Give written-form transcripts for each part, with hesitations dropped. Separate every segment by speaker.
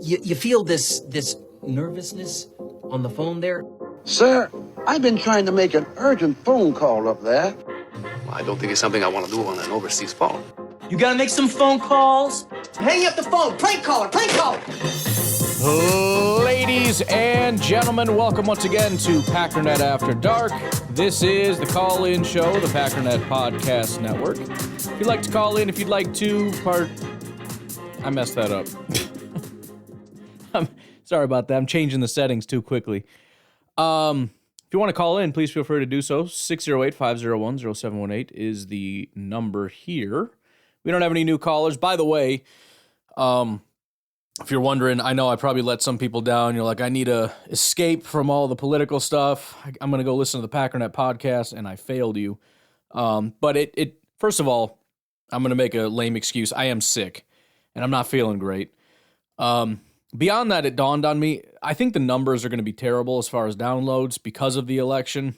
Speaker 1: You feel this nervousness on the phone there?
Speaker 2: Sir, I've been trying to make an urgent phone call up there.
Speaker 3: Well, I don't think it's something I want to do on an overseas phone.
Speaker 1: You gotta make some phone calls. Hang up the phone. Prank caller. Prank caller.
Speaker 4: Ladies and gentlemen, welcome once again to Packernet After Dark. This is the call-in show, the Packernet Podcast Network. If you'd like to call in, if you'd like to I messed that up. I'm sorry about that. I'm changing the settings too quickly. If you want to call in, please feel free to do so. 608-501-0718 is the number here. We don't have any new callers. By the way, if you're wondering, I know I probably let some people down. You're like, I need to escape from all the political stuff. I'm going to go listen to the Packernet podcast, and I failed you. But first of all, I'm going to make a lame excuse. I am sick, and I'm not feeling great. Beyond that, it dawned on me, I think the numbers are going to be terrible as far as downloads because of the election.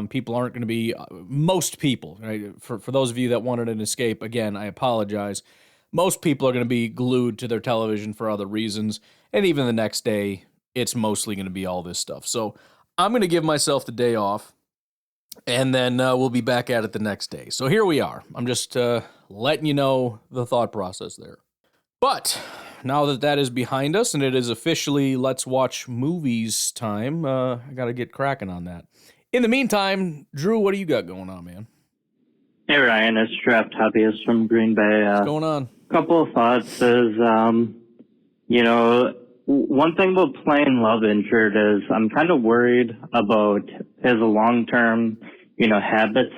Speaker 4: People aren't going to be, most people, right? For those of you that wanted an escape, again, I apologize. Most people are going to be glued to their television for other reasons, and even the next day, it's mostly going to be all this stuff. So I'm going to give myself the day off, and then we'll be back at it the next day. So here we are. I'm just letting you know the thought process there. But now that that is behind us, and it is officially let's watch movies time, I got to get cracking on that. In the meantime, Drew, what do you got going on, man?
Speaker 5: Hey, Ryan, it's Draft Hobbyist from Green Bay.
Speaker 4: What's going on?
Speaker 5: Couple of thoughts is, one thing about playing Love injured is I'm kind of worried about his long-term, habits.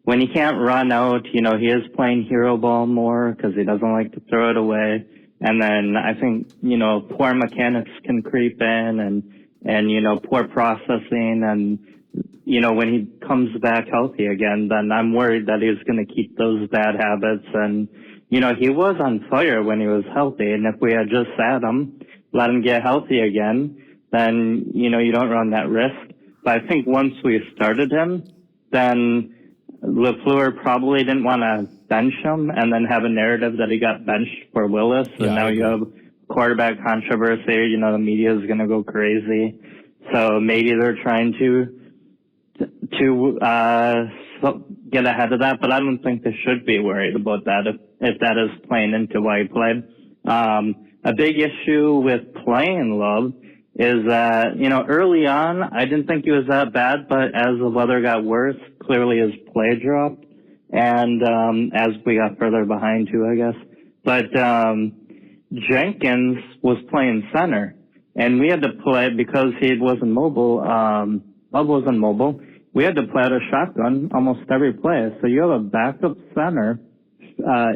Speaker 5: When he can't run out, he is playing hero ball more because he doesn't like to throw it away. And then I think, poor mechanics can creep in and poor processing and, when he comes back healthy again, then I'm worried that he's going to keep those bad habits. And, he was on fire when he was healthy. And if we had just sat him, let him get healthy again, then, you don't run that risk. But I think once we started him, then LaFleur probably didn't want to bench him and then have a narrative that he got benched for Willis. And now you have quarterback controversy. The media is going to go crazy. So maybe they're trying to get ahead of that, but I don't think they should be worried about that if that is playing into why he played. A big issue with playing Love is that, early on, I didn't think he was that bad, but as the weather got worse, clearly his play dropped, and as we got further behind too, I guess. But Jenkins was playing center, and we had to play, because he wasn't mobile, Love wasn't mobile, we had to play out a shotgun almost every play. So you have a backup center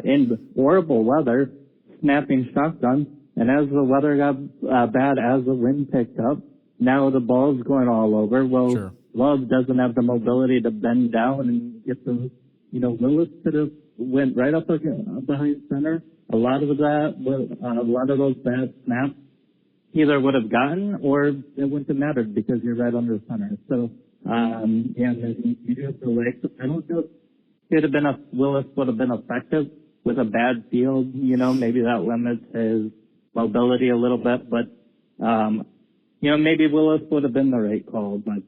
Speaker 5: in horrible weather, snapping shotgun, and as the weather got bad, as the wind picked up, now the ball's going all over. Well, sure. Love doesn't have the mobility to bend down and get the, Willis could have went right up behind center. A lot of those bad snaps either would have gotten or it wouldn't have mattered because you're right under center. So, you have to I don't know if Willis would have been effective with a bad field, maybe that limits his mobility a little bit, but, maybe Willis would have been the right call, but,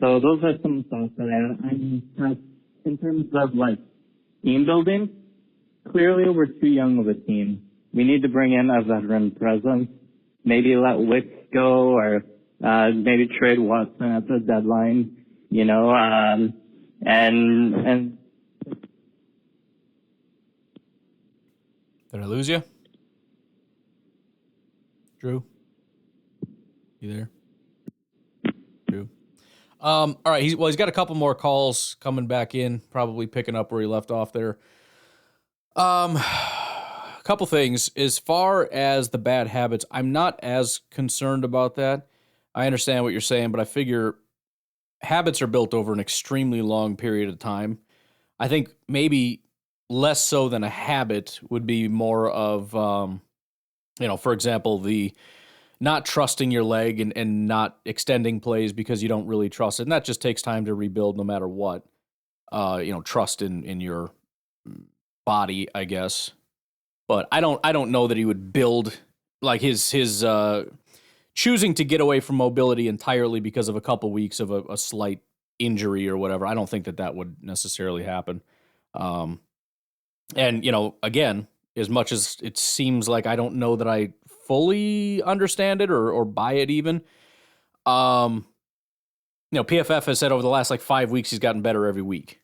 Speaker 5: so those are some thoughts that I in terms of team building, clearly we're too young of a team. We need to bring in a veteran presence, maybe let Wicks go or, maybe trade Watson at the deadline, and
Speaker 4: Did I lose you? Drew? You there? Drew? All right, he's got a couple more calls coming back in, probably picking up where he left off there. A couple things. As far as the bad habits, I'm not as concerned about that. I understand what you're saying, but I figure habits are built over an extremely long period of time. I think maybe less so than a habit would be more of, for example, the not trusting your leg and not extending plays because you don't really trust it. And that just takes time to rebuild no matter what. Trust in your body, I guess. But I don't know that he would build like his choosing to get away from mobility entirely because of a couple weeks of a slight injury or whatever. I don't think that would necessarily happen. And, again, as much as it seems like I don't know that I fully understand it or buy it even, PFF has said over the last 5 weeks he's gotten better every week.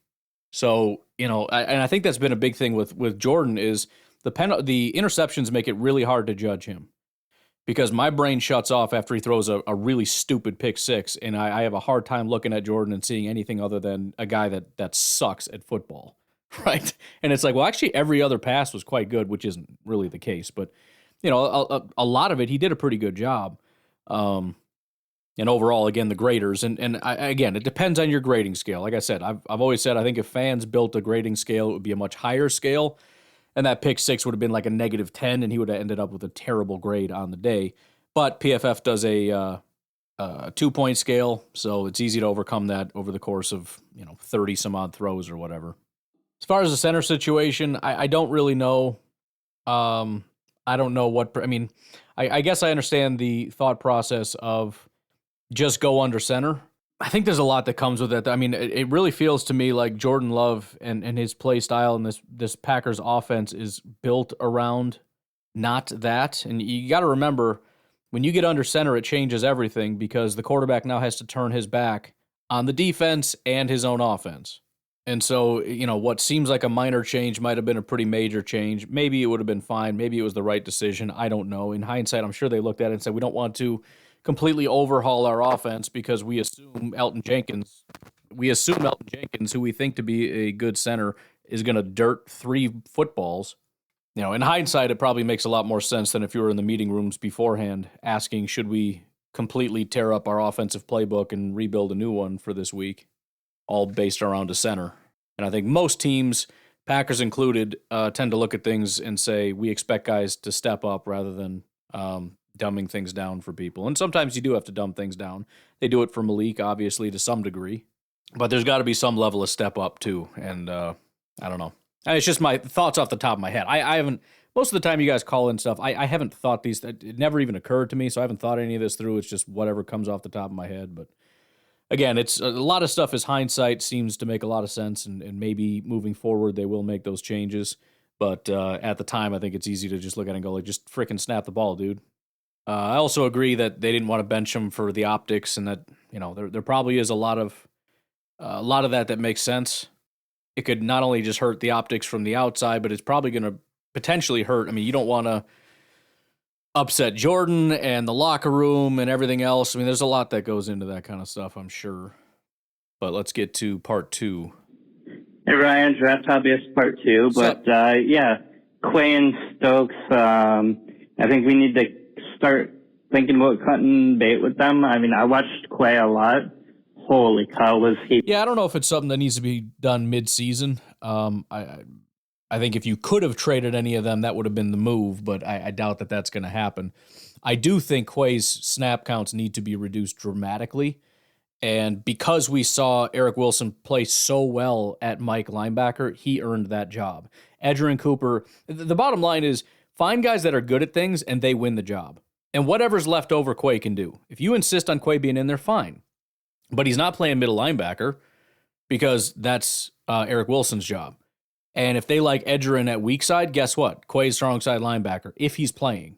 Speaker 4: So, I think that's been a big thing with Jordan is the interceptions make it really hard to judge him. Because my brain shuts off after he throws a really stupid pick six, and I have a hard time looking at Jordan and seeing anything other than a guy that sucks at football, right? And it's like, well, actually, every other pass was quite good, which isn't really the case. But, a lot of it, he did a pretty good job. And overall, again, the graders, again, it depends on your grading scale. Like I said, I've always said I think if fans built a grading scale, it would be a much higher scale. And that pick six would have been like a -10, and he would have ended up with a terrible grade on the day. But PFF does a 2-point scale, so it's easy to overcome that over the course of 30 some odd throws or whatever. As far as the center situation, I don't really know. I don't know what. I guess I understand the thought process of just go under center. I think there's a lot that comes with it. It really feels to me like Jordan Love and his play style and this Packers offense is built around not that. And you got to remember, when you get under center, it changes everything because the quarterback now has to turn his back on the defense and his own offense. And so, what seems like a minor change might have been a pretty major change. Maybe it would have been fine. Maybe it was the right decision. I don't know. In hindsight, I'm sure they looked at it and said, we don't want to completely overhaul our offense because we assume Elton Jenkins, who we think to be a good center, is going to dirt 3 footballs. In hindsight, it probably makes a lot more sense than if you were in the meeting rooms beforehand asking, should we completely tear up our offensive playbook and rebuild a new one for this week, all based around a center. And I think most teams, Packers included, tend to look at things and say, we expect guys to step up rather than dumbing things down for people. And sometimes you do have to dumb things down. They do it for Malik, obviously, to some degree. But there's got to be some level of step up, too. And I don't know. It's just my thoughts off the top of my head. I haven't, most of the time you guys call in stuff, I haven't thought these, it never even occurred to me, so I haven't thought any of this through. It's just whatever comes off the top of my head. But again, it's a lot of stuff is hindsight, seems to make a lot of sense. And maybe moving forward, they will make those changes. But at the time, I think it's easy to just look at it and go, just freaking snap the ball, dude. I also agree that they didn't want to bench him for the optics, and that there probably is a lot of that makes sense. It could not only just hurt the optics from the outside, but it's probably going to potentially hurt. You don't want to upset Jordan and the locker room and everything else. There's a lot that goes into that kind of stuff, I'm sure. But let's get to part 2.
Speaker 5: Hey, Ryan, Draft Hobbyist part 2. But, Quay and Stokes, I think we need to start thinking about cutting bait with them. I watched Quay a lot. Holy cow, was he...
Speaker 4: Yeah, I don't know if it's something that needs to be done mid-season. I think if you could have traded any of them, that would have been the move, but I doubt that that's going to happen. I do think Quay's snap counts need to be reduced dramatically, and because we saw Eric Wilson play so well at Mike linebacker, he earned that job. Edgerrin Cooper, the bottom line is, find guys that are good at things, and they win the job. And whatever's left over, Quay can do. If you insist on Quay being in there, fine. But he's not playing middle linebacker because that's Eric Wilson's job. And if they like Edgerrin at weak side, guess what? Quay's strong side linebacker, if he's playing,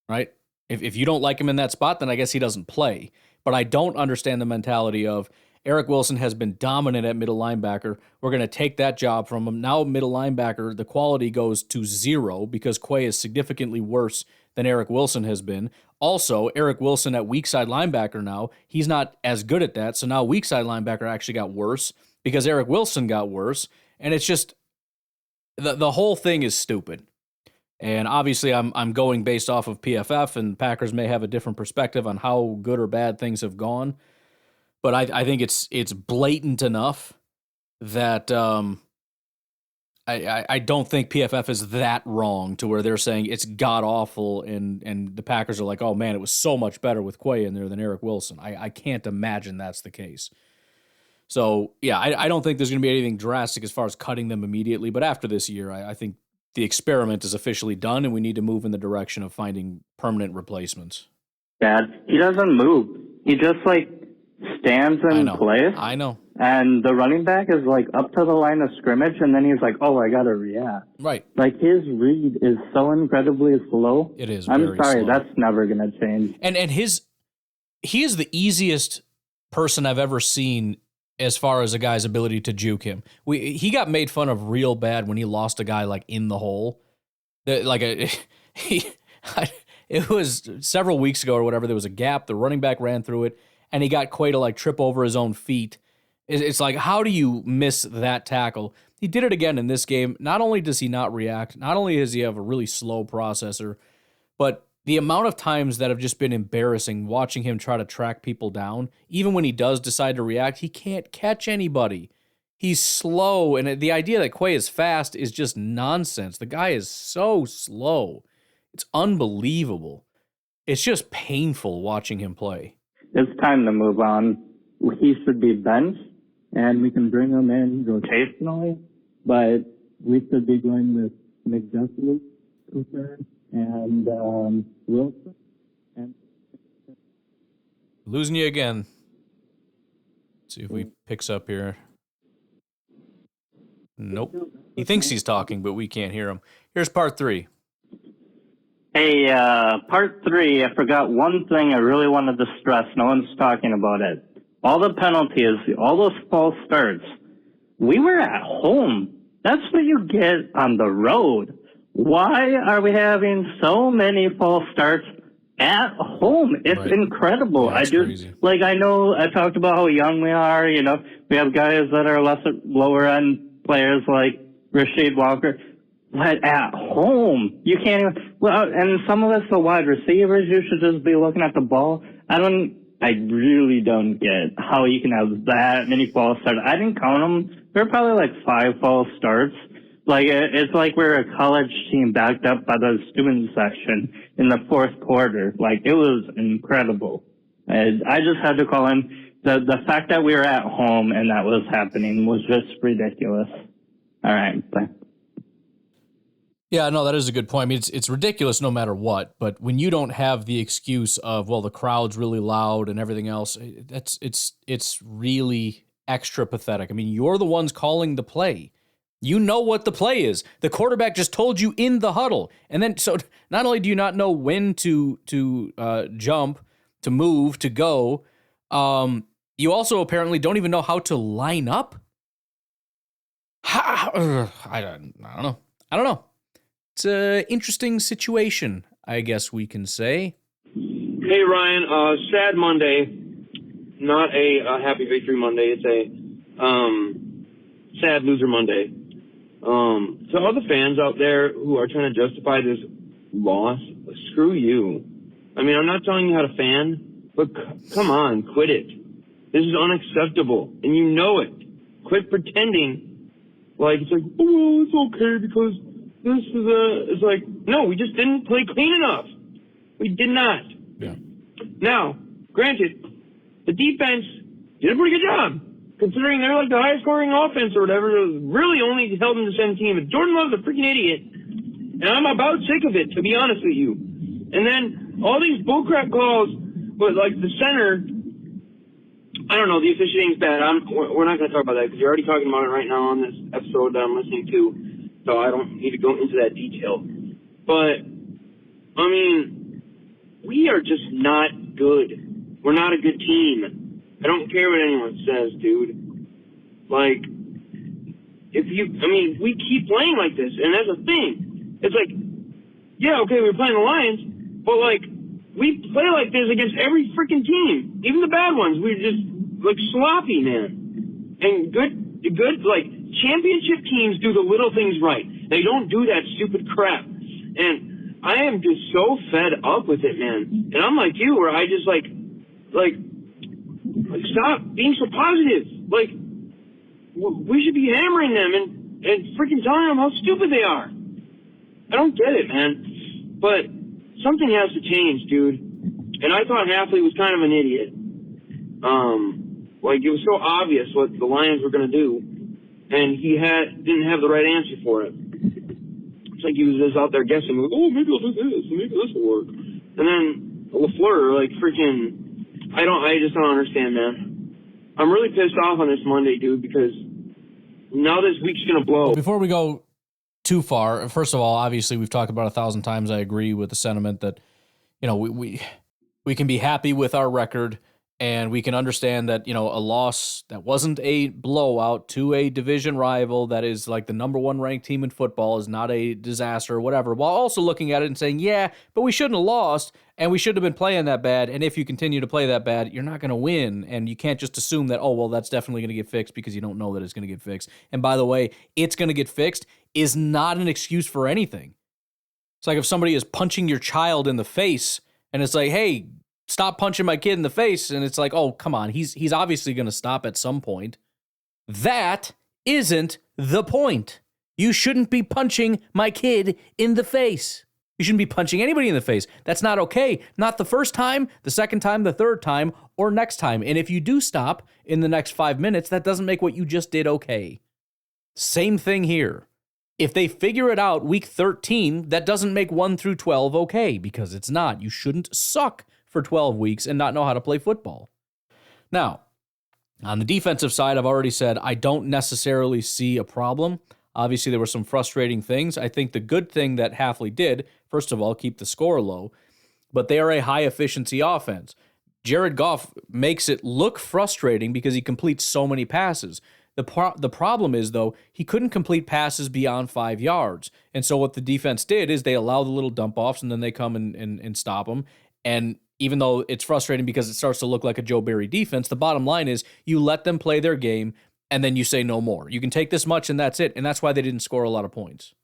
Speaker 4: right? If you don't like him in that spot, then I guess he doesn't play. But I don't understand the mentality of Eric Wilson has been dominant at middle linebacker. We're going to take that job from him. Now middle linebacker, the quality goes to 0 because Quay is significantly worse than Eric Wilson has been. Also, Eric Wilson at weak side linebacker now, he's not as good at that. So now weak side linebacker actually got worse because Eric Wilson got worse. And it's just, the whole thing is stupid. And obviously I'm going based off of PFF, and Packers may have a different perspective on how good or bad things have gone. But I think it's blatant enough that I don't think PFF is that wrong to where they're saying it's god-awful and the Packers are like, oh, man, it was so much better with Quay in there than Eric Wilson. I can't imagine that's the case. So, yeah, I don't think there's going to be anything drastic as far as cutting them immediately. But after this year, I think the experiment is officially done and we need to move in the direction of finding permanent replacements.
Speaker 5: Dad, he doesn't move. He just, stands in place.
Speaker 4: I know.
Speaker 5: And the running back is, up to the line of scrimmage, and then he's like, oh, I got to react.
Speaker 4: Right.
Speaker 5: His read is so incredibly slow.
Speaker 4: It is
Speaker 5: I'm
Speaker 4: very
Speaker 5: sorry,
Speaker 4: slow.
Speaker 5: that's never going to change.
Speaker 4: And he is the easiest person I've ever seen as far as a guy's ability to juke him. He got made fun of real bad when he lost a guy, in the hole. It was several weeks ago or whatever, there was a gap, the running back ran through it, and he got Quay to trip over his own feet. It's how do you miss that tackle? He did it again in this game. Not only does he not react, not only does he have a really slow processor, but the amount of times that have just been embarrassing watching him try to track people down, even when he does decide to react, he can't catch anybody. He's slow, and the idea that Quay is fast is just nonsense. The guy is so slow. It's unbelievable. It's just painful watching him play.
Speaker 5: It's time to move on. He should be benched, and we can bring him in rotationally, but we should be going with McDuffie, Cooper, and Wilson. And
Speaker 4: Losing you again. Let's see if he picks up here. Nope. He thinks he's talking, but we can't hear him. Here's part 3.
Speaker 5: Hey, part 3, I forgot one thing I really wanted to stress. No one's talking about it. All the penalties, all those false starts. We were at home. That's what you get on the road. Why are we having so many false starts at home? It's
Speaker 4: right.
Speaker 5: Incredible.
Speaker 4: Yeah, crazy.
Speaker 5: I know I talked about how young we are. We have guys that are lower end players like Rasheed Walker. But at home, you can't even, and some of us, the wide receivers, you should just be looking at the ball. I really don't get how you can have that many false starts. I didn't count them. There were probably 5 false starts. It's like we're a college team backed up by the student section in the 4th quarter. It was incredible. I just had to call in. The fact that we were at home and that was happening was just ridiculous. All right, bye.
Speaker 4: Yeah, no, that is a good point. I mean, it's ridiculous no matter what, but when you don't have the excuse of, well, the crowd's really loud and everything else, it's really extra pathetic. I mean, you're the ones calling the play. You know what the play is. The quarterback just told you in the huddle. And then, so not only do you not know when to jump, to move, to go, you also apparently don't even know how to line up. I don't know. It's an interesting situation, I guess we can say.
Speaker 6: Hey, Ryan. Sad Monday. Not a happy victory Monday. It's a sad loser Monday. To all the fans out there who are trying to justify this loss, screw you. I mean, I'm not telling you how to fan, but come on, quit it. This is unacceptable, and you know it. Quit pretending it's oh, it's okay because this is it's no, we just didn't play clean enough. We did not.
Speaker 4: Yeah. Now,
Speaker 6: granted, the defense did a pretty good job, considering they're the highest scoring offense or whatever. It really only held them to 17. But Jordan Love's a freaking idiot, and I'm about sick of it, to be honest with you. And then all these bullcrap calls, but the center, I don't know, the officiating's bad. We're not going to talk about that because you're already talking about it right now on this episode that I'm listening to, so I don't need to go into that detail. But, I mean, we are just not good. We're not a good team. I don't care what anyone says, dude. We keep playing like this, and that's a thing. It's yeah, okay, we're playing the Lions, but, we play like this against every freaking team, even the bad ones. We're just, sloppy, man. And good, championship teams do the little things right. They don't do that stupid crap. And I am just so fed up with it, man. And I'm like you, where I just, stop being so positive. We should be hammering them and freaking telling them how stupid they are. I don't get it, man. But something has to change, dude. And I thought Hafley was kind of an idiot. It was so obvious what the Lions were going to do, and he didn't have the right answer for it. It's like he was just out there guessing, like, oh, maybe I'll do this, maybe this will work. And then LaFleur, like, freaking, I just don't understand, man. I'm really pissed off on this Monday, dude, because now this week's going to blow.
Speaker 4: Well, before we go too far, first of all, obviously we've talked about 1,000 times, I agree with the sentiment that, you know, we can be happy with our record, and we can understand that, you know, a loss that wasn't a blowout to a division rival that is like the number 1 ranked team in football is not a disaster or whatever, while also looking at it and saying, yeah, but we shouldn't have lost, and we shouldn't have been playing that bad, and if you continue to play that bad, you're not going to win, and you can't just assume that, oh, well, that's definitely going to get fixed because you don't know that it's going to get fixed. And by the way, it's going to get fixed is not an excuse for anything. It's like if somebody is punching your child in the face, and it's like, hey, stop punching my kid in the face, and it's like, oh, come on, he's obviously going to stop at some point. That isn't the point. You shouldn't be punching my kid in the face. You shouldn't be punching anybody in the face. That's not okay. Not the first time, the second time, the third time, or next time. And if you do stop in the next 5 minutes, that doesn't make what you just did okay. Same thing here. If they figure it out week 13, that doesn't make 1 through 12 okay, because it's not. You shouldn't suck for 12 weeks and not know how to play football. Now, on the defensive side, I've already said I don't necessarily see a problem. Obviously, there were some frustrating things. I think the good thing that Hafley did, first of all, keep the score low, but they are a high-efficiency offense. Jared Goff makes it look frustrating because he completes so many passes. The problem is, though, he couldn't complete passes beyond 5 yards. And so what the defense did is they allow the little dump-offs, and then they come and stop them. And even though it's frustrating because it starts to look like a Joe Barry defense, the bottom line is you let them play their game, and then you say no more. You can take this much, and that's it. And that's why they didn't score a lot of points.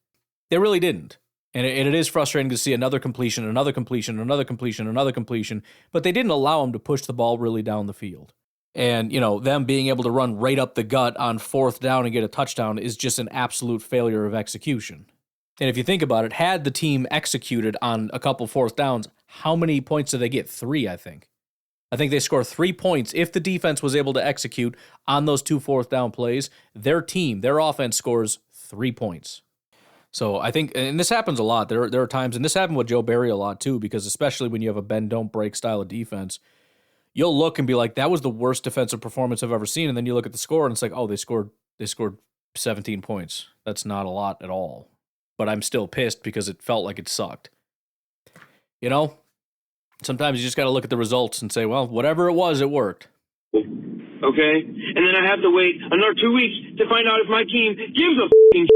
Speaker 4: They really didn't. And it is frustrating to see another completion, another completion, another completion, another completion, but they didn't allow them to push the ball really down the field. And, you know, them being able to run right up the gut on 4th down and get a touchdown is just an absolute failure of execution. And if you think about it, had the team executed on a couple 4th downs, how many points did they get? 3, I think. I think they scored 3 points. If the defense was able to execute on those 2 4th down plays, their team, their offense scores 3 points. So I think, and this happens a lot. There are times, and this happened with Joe Barry a lot too, because especially when you have a bend, don't break style of defense, you'll look and be like, that was the worst defensive performance I've ever seen. And then you look at the score and it's like, oh, they scored 17 points. That's not a lot at all. But I'm still pissed because it felt like it sucked. You know, sometimes you just got to look at the results and say, well, whatever it was, it worked.
Speaker 6: Okay? And then I have to wait another 2 weeks to find out if my team gives a f***ing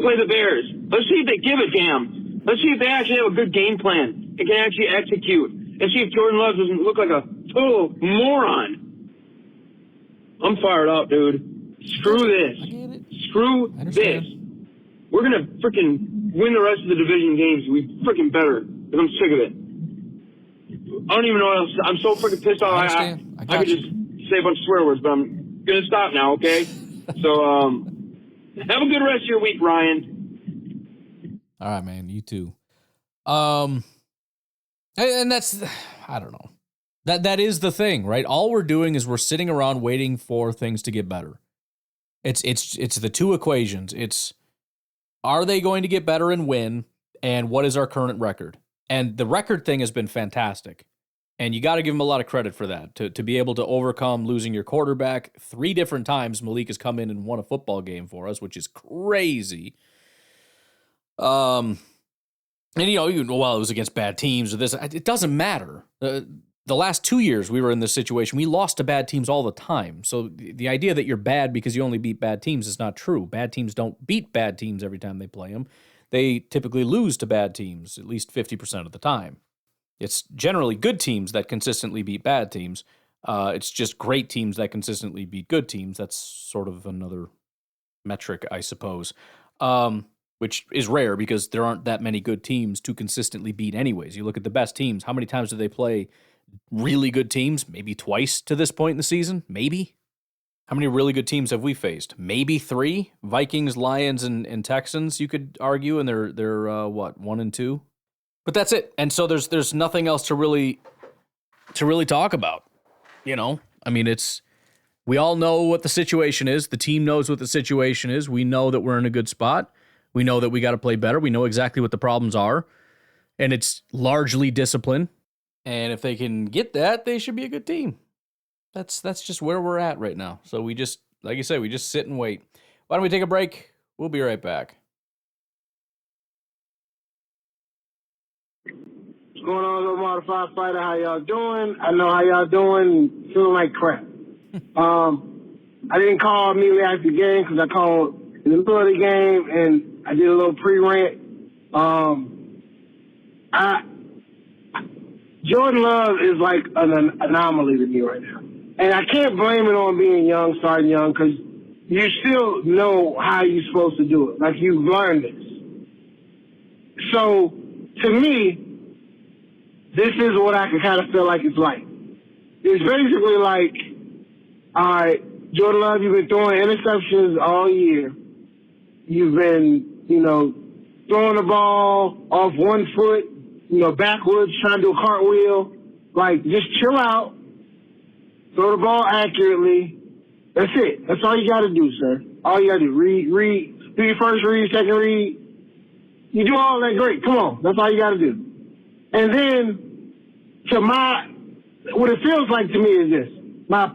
Speaker 6: play the Bears. Let's see if they give a damn. Let's see if they actually have a good game plan and can actually execute. And see if Jordan Love doesn't look like a total moron. I'm fired up, dude. Screw this. Screw this. We're going to freaking win the rest of the division games. We freaking better. Because I'm sick of it. I don't even know what else. I'm so freaking pissed off. I could just say a bunch of swear words, but I'm going to stop now, okay? So, have a good rest of your week, Ryan.
Speaker 4: All right, man. You too. And that's, I don't know. That is the thing, right? All we're doing is we're sitting around waiting for things to get better. It's the two equations. It's, are they going to get better and win? And what is our current record? And the record thing has been fantastic. And you got to give them a lot of credit for that. To be able to overcome losing your quarterback 3 different times, Malik has come in and won a football game for us, which is crazy. And, you know, well, it was against bad teams or this. It doesn't matter. The last 2 years we were in this situation. We lost to bad teams all the time. So the idea that you're bad because you only beat bad teams is not true. Bad teams don't beat bad teams every time they play them. They typically lose to bad teams at least 50% of the time. It's generally good teams that consistently beat bad teams. It's just great teams that consistently beat good teams. That's sort of another metric, I suppose. Which is rare because there aren't that many good teams to consistently beat anyways. You look at the best teams, how many times do they play really good teams? Maybe twice to this point in the season? Maybe. How many really good teams have we faced? Maybe 3? Vikings, Lions, and Texans, you could argue, and they're 1 and 2? But that's it. And so there's nothing else to really talk about. You know? I mean, we all know what the situation is. The team knows what the situation is. We know that we're in a good spot. We know that we got to play better. We know exactly what the problems are, and it's largely discipline. And if they can get that, they should be a good team. That's just where we're at right now. So we just, like you said, we just sit and wait. Why don't we take a break? We'll be right back.
Speaker 7: What's going on, little modified fighter? How y'all doing? I know how y'all doing. Feeling like crap. I didn't call immediately after the game because I called in the middle of the game and I did a little pre-rant. Jordan Love is like an anomaly to me right now. And I can't blame it on being young, starting young, because you still know how you're supposed to do it. Like, you've learned this. So, to me, this is what I can kind of feel like it's like. It's basically like, all right, Jordan Love, you've been throwing interceptions all year. You've been, throwing the ball off one foot, backwards, trying to do a cartwheel. Like, just chill out. Throw the ball accurately. That's it. That's all you got to do, sir. All you got to do. Read. Do your first read, second read. You do all that, great. Come on. That's all you got to do. And then, what it feels like to me is this. My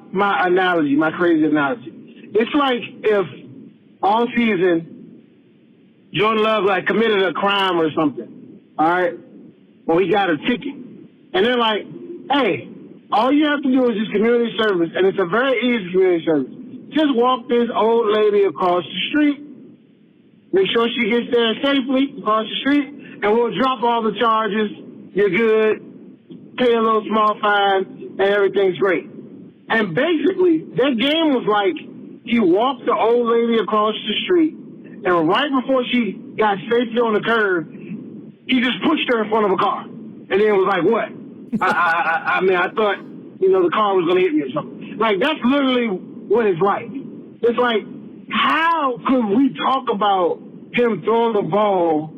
Speaker 7: analogy, my crazy analogy. It's like if all season Jordan Love committed a crime or something. All right? Well, he got a ticket. And they're like, hey, all you have to do is just community service, and it's a very easy community service. Just walk this old lady across the street, make sure she gets there safely across the street, and we'll drop all the charges. You're good. Pay a little small fine, and everything's great. And basically, that game was like he walked the old lady across the street, and right before she got safely on the curb, he just pushed her in front of a car. And then it was like, what? I thought, the car was going to hit me or something. Like, that's literally what it's like. It's like, how could we talk about him throwing the ball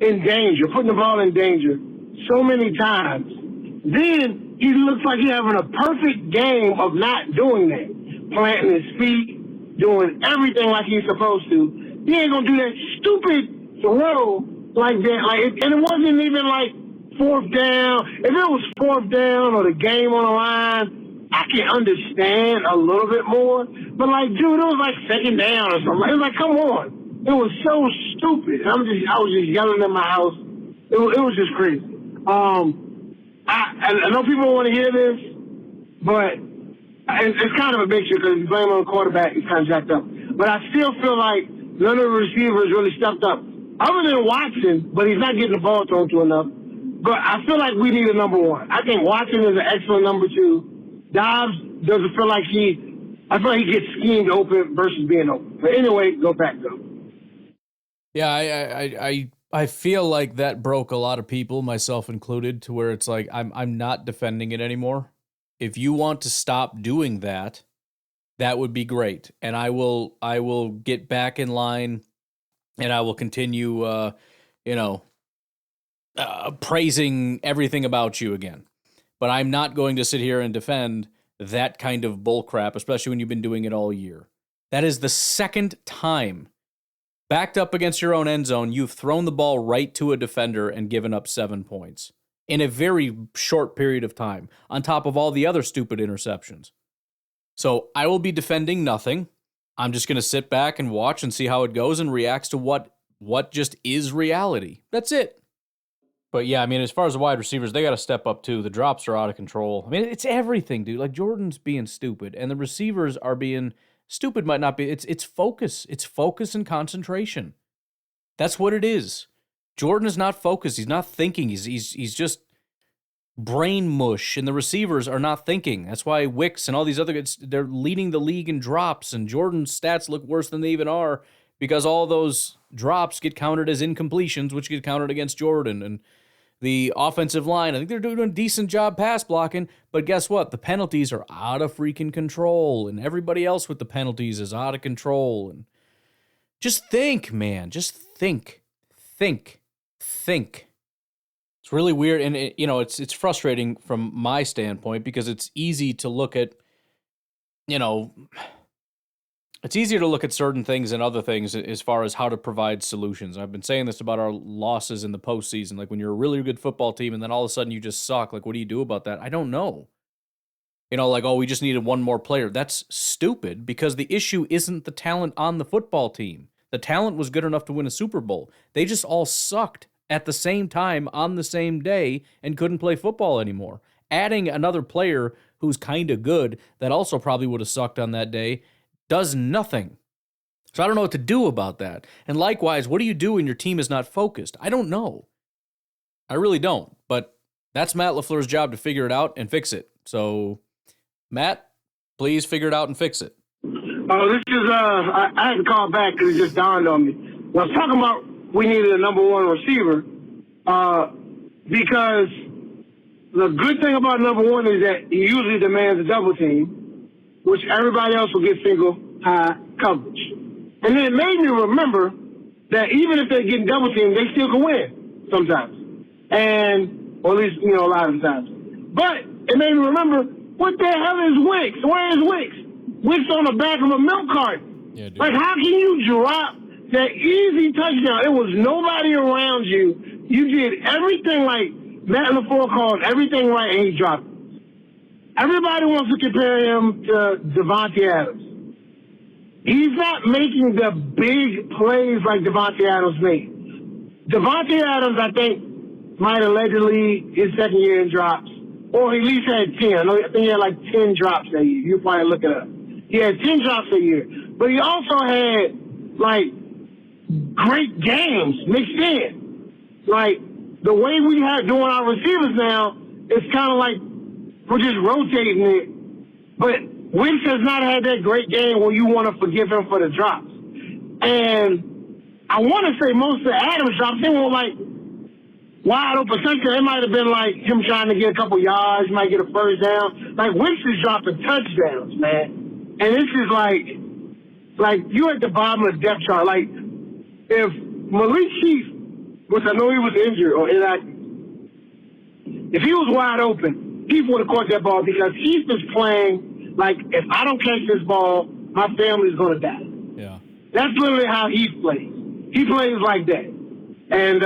Speaker 7: in danger, putting the ball in danger so many times? Then he looks like he's having a perfect game of not doing that. Planting his feet, doing everything like he's supposed to. He ain't going to do that stupid throw like that. And it wasn't even like fourth down. If it was fourth down or the game on the line, I can understand a little bit more. But dude, it was like second down or something. It was like, come on. It was so stupid. I was just yelling in my house. It was just crazy. I know people want to hear this, but it's kind of a mixture because you blame on the quarterback, he's kind of jacked up. But I still feel like none of the receivers really stepped up. Other than Watson, but he's not getting the ball thrown to enough. But I feel like we need a number one. I think Watson is an excellent number two. Dobbs doesn't feel like I feel like he gets schemed open versus being open. But anyway, go back though.
Speaker 4: Yeah, I feel like that broke a lot of people, myself included, to where it's like I'm not defending it anymore. If you want to stop doing that, that would be great, and I will get back in line, and I will continue, praising everything about you again. But I'm not going to sit here and defend that kind of bullcrap, especially when you've been doing it all year. That is the second time, backed up against your own end zone, you've thrown the ball right to a defender and given up 7 points in a very short period of time, on top of all the other stupid interceptions. So I will be defending nothing. I'm just going to sit back and watch and see how it goes and reacts to what just is reality. That's it. But yeah, I mean, as far as the wide receivers, they got to step up too. The drops are out of control. I mean, it's everything, dude. Like, Jordan's being stupid, and the receivers are being stupid. Might not be. It's focus. It's focus and concentration. That's what it is. Jordan is not focused. He's not thinking. He's just brain mush, and the receivers are not thinking. That's why Wicks and all these other guys, they're leading the league in drops, and Jordan's stats look worse than they even are because all those drops get counted as incompletions, which get counted against Jordan. And the offensive line, I think they're doing a decent job pass blocking, but guess what? The penalties are out of freaking control, and everybody else with the penalties is out of control. And just think, man. Just think. It's really weird, and it's frustrating from my standpoint because it's easy to look at, it's easier to look at certain things than other things as far as how to provide solutions. I've been saying this about our losses in the postseason. Like when you're a really good football team and then all of a sudden you just suck. Like, what do you do about that? I don't know. Like, oh, we just needed one more player. That's stupid because the issue isn't the talent on the football team. The talent was good enough to win a Super Bowl. They just all sucked at the same time on the same day and couldn't play football anymore. Adding another player who's kind of good that also probably would have sucked on that day does nothing. So I don't know what to do about that. And likewise, what do you do when your team is not focused? I don't know. I really don't. But that's Matt LaFleur's job to figure it out and fix it. So, Matt, please figure it out and fix it.
Speaker 7: Oh, this is, I had to call back because it just dawned on me. When I was talking about we needed a number one receiver, because the good thing about number one is that he usually demands a double team, which everybody else will get single high coverage. And then it made me remember that even if they're getting double teamed, they still can win sometimes. And, or at least, a lot of the times. But it made me remember, what the hell is Wicks? Where is Wicks? Wicks on the back of a milk carton.
Speaker 4: Yeah, dude.
Speaker 7: Like, how can you drop that easy touchdown? It was nobody around you. You did everything like Matt LaFleur called everything right, and he dropped it. Everybody wants to compare him to Devontae Adams. He's not making the big plays like Devontae Adams made. Devontae Adams, I think, might have led the league his second year in drops. Or he at least had 10. I think he had like 10 drops that year. You probably look it up. He had 10 drops a year. But he also had, like, great games mixed in. Like, the way we have doing our receivers now, it's kind of like we're just rotating it. But Wentz has not had that great game where you want to forgive him for the drops. And I want to say most of the Adams drops, they were like wide open. It might have been like him trying to get a couple yards, might get a first down. Like Wentz is dropping touchdowns, man. And this is like you're at the bottom of the depth chart. Like if Malik Chief, which I know he was injured or inactive, if he was wide open, people would have caught that ball because Chief is playing like, if I don't catch this ball, my family's going to die.
Speaker 4: Yeah.
Speaker 7: That's literally how he plays. He plays like that. And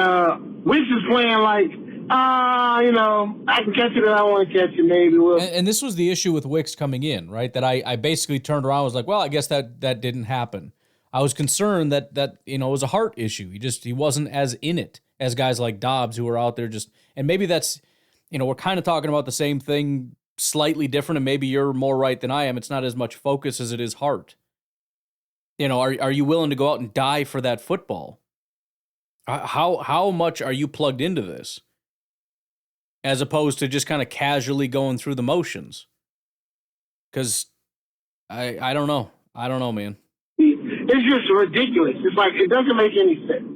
Speaker 7: Wentz is playing like, I can catch it and I want to catch it maybe.
Speaker 4: And this was the issue with Wicks coming in, right? That I basically turned around and was like, well, I guess that didn't happen. I was concerned that it was a heart issue. He wasn't as in it as guys like Dobbs who are out there just, and maybe that's, we're kind of talking about the same thing, slightly different, and maybe you're more right than I am. It's not as much focus as it is heart. Are you willing to go out and die for that football? How much are you plugged into this? As opposed to just kind of casually going through the motions. Because I don't know. I don't know, man.
Speaker 7: It's just ridiculous. It's like, it doesn't make any sense.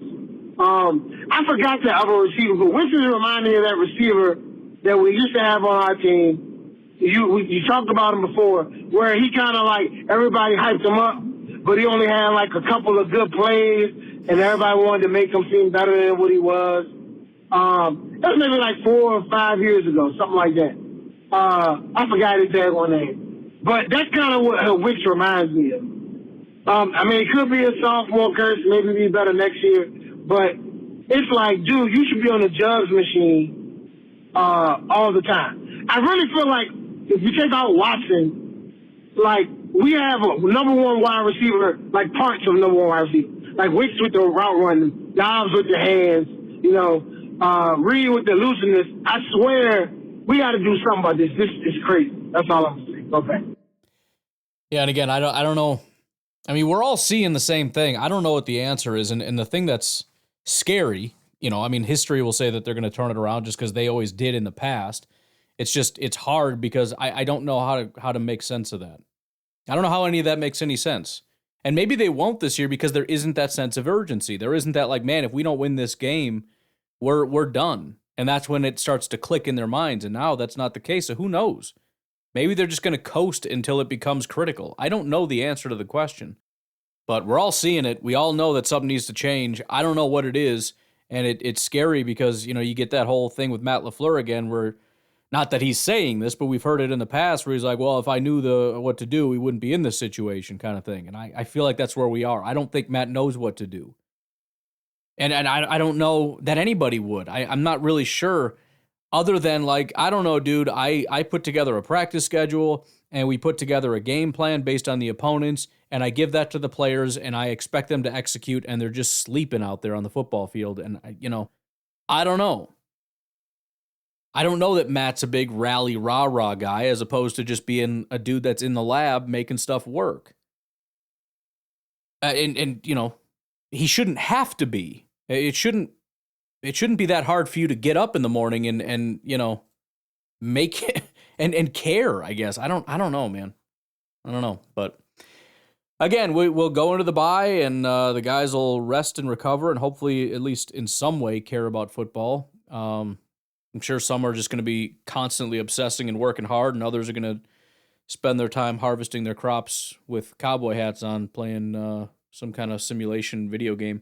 Speaker 7: I forgot the other receiver, but Wentz is reminding me of that receiver that we used to have on our team. You talked about him before, where he kind of like, everybody hyped him up, but he only had like a couple of good plays, and everybody wanted to make him seem better than what he was. That was maybe like 4 or 5 years ago, something like that. I forgot his one name. But that's kind of what Wicks reminds me of. It could be a sophomore curse, maybe be better next year. But it's like, dude, you should be on the jugs machine all the time. I really feel like if you take out Watson, like we have a number one wide receiver, like parts of number one wide receiver. Like Wicks with the route running, Dobbs with the hands, Reed with the looseness. I swear we got to do something about this. This is crazy. That's all I'm saying. Okay.
Speaker 4: Yeah, and again, I don't know. We're all seeing the same thing. I don't know what the answer is, and the thing that's scary, history will say that they're going to turn it around just because they always did in the past. It's hard because I don't know how to make sense of that. I don't know how any of that makes any sense. And maybe they won't this year because there isn't that sense of urgency. There isn't that like, man, if we don't win this game, we're done. And that's when it starts to click in their minds. And now that's not the case. So who knows? Maybe they're just going to coast until it becomes critical. I don't know the answer to the question, but we're all seeing it. We all know that something needs to change. I don't know what it is. And it's scary because, you get that whole thing with Matt LaFleur again where Not that he's saying this, but we've heard it in the past where he's like, well, if I knew what to do, we wouldn't be in this situation kind of thing. And I feel like that's where we are. I don't think Matt knows what to do. And I don't know that anybody would. I'm not really sure, other than like, I don't know, dude. I put together a practice schedule and we put together a game plan based on the opponents, and I give that to the players and I expect them to execute, and they're just sleeping out there on the football field. And, I don't know. I don't know that Matt's a big rally rah-rah guy as opposed to just being a dude that's in the lab making stuff work. And he shouldn't have to be. It shouldn't be that hard for you to get up in the morning and make it and care, I guess. I don't know, man. I don't know. But again, we'll go into the bye, and the guys will rest and recover and hopefully at least in some way care about football. I'm sure some are just going to be constantly obsessing and working hard, and others are going to spend their time harvesting their crops with cowboy hats on, playing some kind of simulation video game.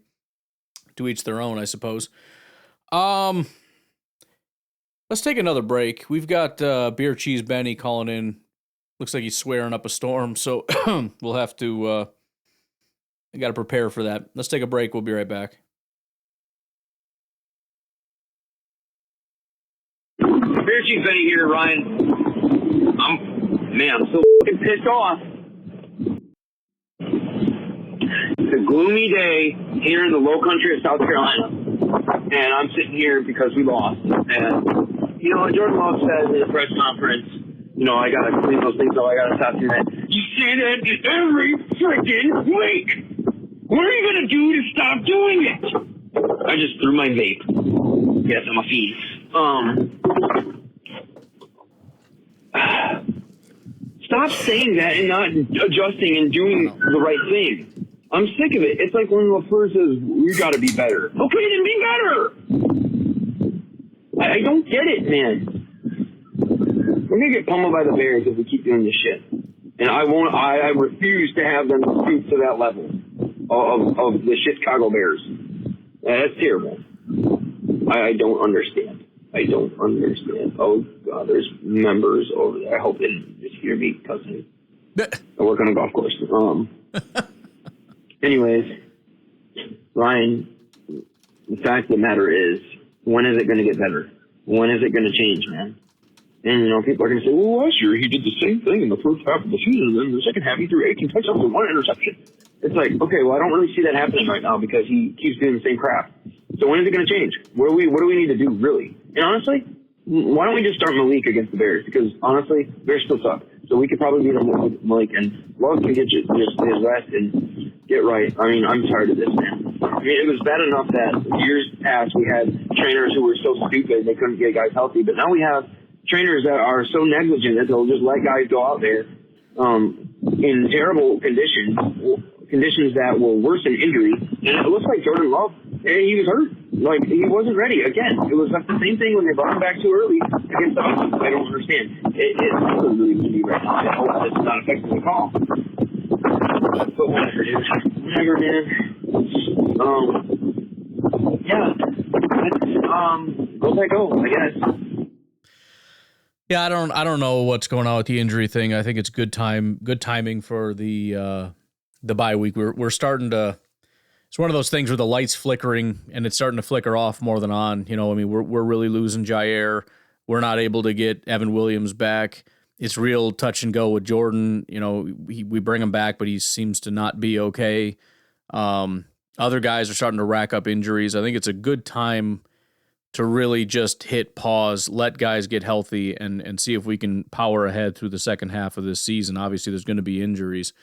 Speaker 4: To each their own, I suppose. Let's take another break. We've got Beer Cheese Benny calling in. Looks like he's swearing up a storm, so we'll have to I got to prepare for that. Let's take a break. We'll be right back.
Speaker 6: Beer Cheese Benny here, Ryan. I'm so fucking pissed off. It's a gloomy day here in the low country of South Carolina, and I'm sitting here because we lost. And, Jordan Love said in the press conference, I got to clean those things up, I got to stop doing that. You say that every freaking week. What are you going to do to stop doing it? I just threw my vape. Yes, I'm a feed. Stop saying that and not adjusting and doing the right thing. I'm sick of it. It's like when LaFleur says, we got to be better. Okay, then be better. I don't get it, man. We're going to get pummeled by the Bears if we keep doing this shit. And I refuse to have them stoop to that level of the Chicago Bears. That's terrible. I don't understand. Oh, God, there's members over there. I hope they didn't just hear me cussing. I work on a golf course. Anyways, Ryan, the fact of the matter is, when is it going to get better? When is it going to change, man? And, people are going to say, well, last year he did the same thing in the first half of the season, and then in the second half he threw 18 touchdowns and 1 interception. It's like, okay, well, I don't really see that happening right now because he keeps doing the same crap. So when is it going to change? What do we need to do, really? And honestly, why don't we just start Malik against the Bears? Because, honestly, Bears still suck. So we could probably beat them with Malik, and Love can get just his rest and get right. I mean, I'm tired of this, man. I mean, it was bad enough that years past we had trainers who were so stupid they couldn't get guys healthy, but now we have trainers that are so negligent that they'll just let guys go out there in terrible conditions that will worsen injury. And it looks like Jordan Love, he was hurt. Like, he wasn't ready. Again, it was like the same thing when they brought him back too early against the Hawks. I don't understand. It's really to be right now. I hope it's not affecting the call. But whatever, dude. Whatever, man. Go let go, I guess.
Speaker 4: Yeah, I don't know what's going on with the injury thing. I think it's good timing for the bye week. We're starting to. It's one of those things where the light's flickering and it's starting to flicker off more than on. We're really losing Jair. We're not able to get Evan Williams back. It's real touch and go with Jordan. We bring him back, but he seems to not be okay. Other guys are starting to rack up injuries. I think it's a good time to really just hit pause, let guys get healthy, and see if we can power ahead through the second half of this season. Obviously, there's going to be injuries,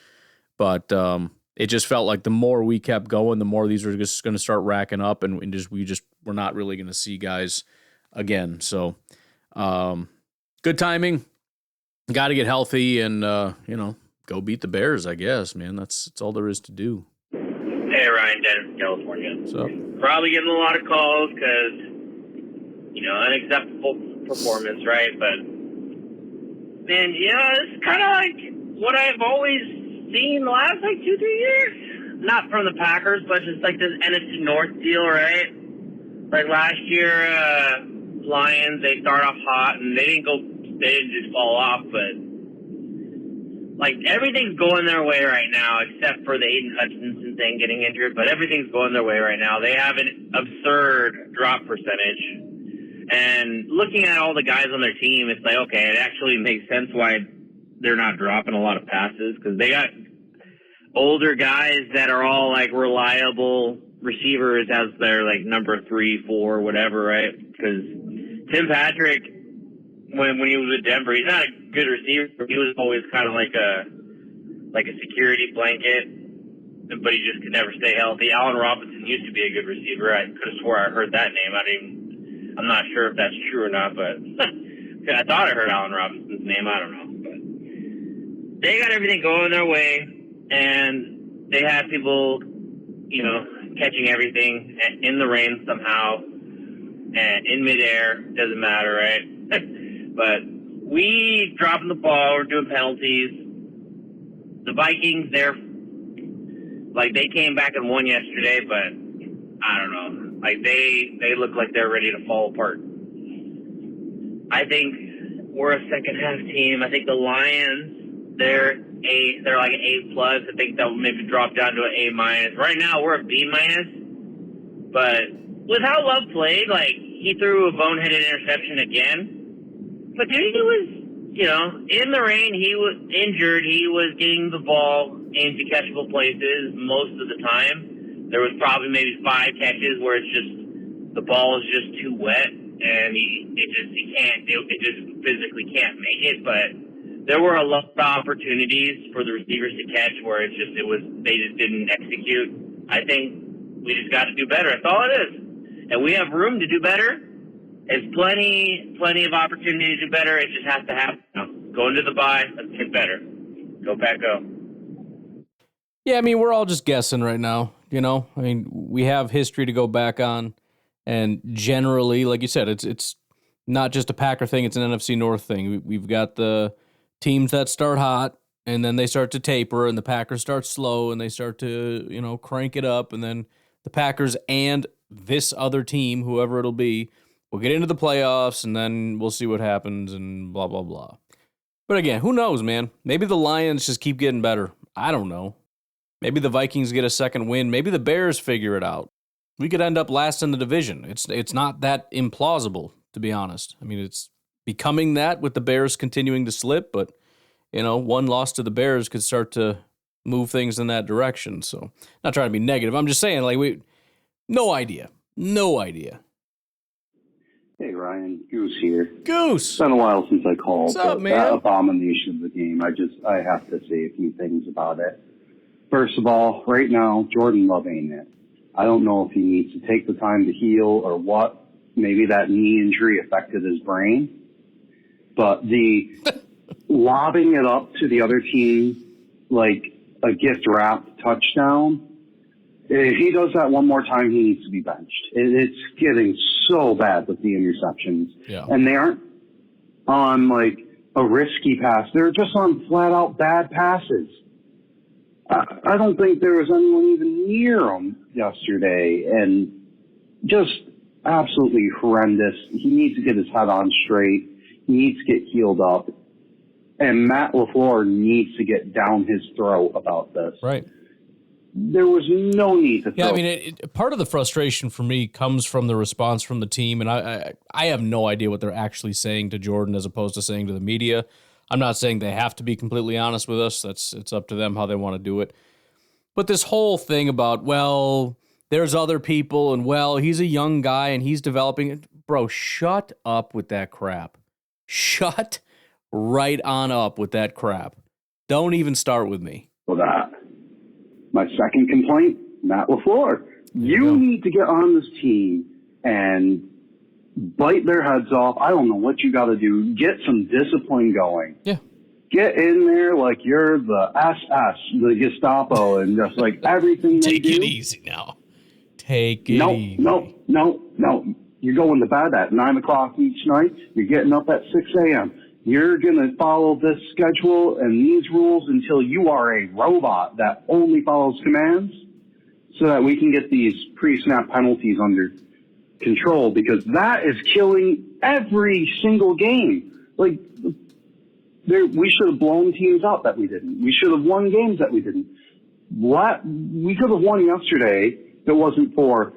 Speaker 4: but it just felt like the more we kept going, the more these were just going to start racking up, and we're not really going to see guys again. So, good timing. Got to get healthy and go beat the Bears. I guess, man. That's all there is to do.
Speaker 8: Hey, Ryan, Dennis, California.
Speaker 4: What's up?
Speaker 8: Probably getting a lot of calls because unacceptable performance, right? But man, it's kind of like what I've always seen the last 2-3 years. Not from the Packers, but just like this NFC North deal, right? Like last year, Lions, they start off hot, and they didn't just fall off, but like everything's going their way right now, except for the Aiden Hutchinson thing getting injured. But everything's going their way right now. They have an absurd drop percentage, and looking at all the guys on their team, it's like, okay, it actually makes sense why they're not dropping a lot of passes, because they got older guys that are all like reliable receivers as their like number 3, 4, whatever, right? Because Tim Patrick, when he was with Denver, he's not a good receiver. He was always kind of like a security blanket, but he just could never stay healthy. Allen Robinson used to be a good receiver. I could have swore I heard that name. I'm not sure if that's true or not, but I thought I heard Allen Robinson's name. I don't know. But they got everything going their way, and they had people, catching everything in the rain somehow, and in midair. Doesn't matter, right? But we dropping the ball. We're doing penalties. The Vikings, they came back and won yesterday, but I don't know. Like they look like they're ready to fall apart. I think we're a second half team. I think the Lions, they're like an A+. I think they'll maybe drop down to an A-. Right now we're a B-. But with how Love played, like he threw a boneheaded interception again. But dude, he was, in the rain, he was injured. He was getting the ball into catchable places most of the time. There was probably maybe 5 catches where it's just, the ball is just too wet and it just physically can't make it. But there were a lot of opportunities for the receivers to catch where they just didn't execute. I think we just got to do better. That's all it is. And we have room to do better. There's plenty of opportunity to do better. It just has to happen. Go into the bye. Let's get better. Go Pack, go.
Speaker 4: Yeah, I mean, we're all just guessing right now, I mean, we have history to go back on, and generally, like you said, it's not just a Packer thing, it's an NFC North thing. We've got the teams that start hot, and then they start to taper, and the Packers start slow, and they start to, crank it up, and then the Packers and this other team, whoever it'll be, we'll get into the playoffs, and then we'll see what happens, and blah, blah, blah. But again, who knows, man? Maybe the Lions just keep getting better. I don't know. Maybe the Vikings get a second win. Maybe the Bears figure it out. We could end up last in the division. It's not that implausible, to be honest. I mean, it's becoming that with the Bears continuing to slip, but, one loss to the Bears could start to move things in that direction. So, not trying to be negative. I'm just saying, no idea. No idea.
Speaker 9: Hey, Ryan. Goose here.
Speaker 4: Goose!
Speaker 9: It's been a while since I called.
Speaker 4: What's up, man?
Speaker 9: That abomination of the game, I have to say a few things about it. First of all, right now, Jordan Love ain't it. I don't know if he needs to take the time to heal or what. Maybe that knee injury affected his brain. But the lobbing it up to the other team like a gift-wrapped touchdown, if he does that one more time, he needs to be benched. It's getting so bad with the interceptions.
Speaker 4: Yeah.
Speaker 9: And they aren't on, a risky pass. They're just on flat-out bad passes. I don't think there was anyone even near him yesterday, and just absolutely horrendous. He needs to get his head on straight. He needs to get healed up. And Matt LaFleur needs to get down his throat about this.
Speaker 4: Right.
Speaker 9: There was no need to throw.
Speaker 4: Yeah, I mean, part of the frustration for me comes from the response from the team, and I have no idea what they're actually saying to Jordan as opposed to saying to the media. I'm not saying they have to be completely honest with us. It's up to them how they want to do it. But this whole thing about, well, there's other people, and, well, he's a young guy, and he's developing. Bro, shut up with that crap. Shut right on up with that crap. Don't even start with me.
Speaker 9: For that. My second complaint, Matt LaFleur. You need to get on this team and bite their heads off. I don't know what you got to do. Get some discipline going.
Speaker 4: Yeah.
Speaker 9: Get in there like you're the SS, the Gestapo, and just everything they do.
Speaker 4: Take it easy now. Take it easy.
Speaker 9: No. You're going to bed at 9 o'clock each night. You're getting up at 6 a.m. You're going to follow this schedule and these rules until you are a robot that only follows commands so that we can get these pre-snap penalties under control, because that is killing every single game. Like, we should have blown teams out that we didn't. We should have won games that we didn't. We could have won yesterday if it wasn't for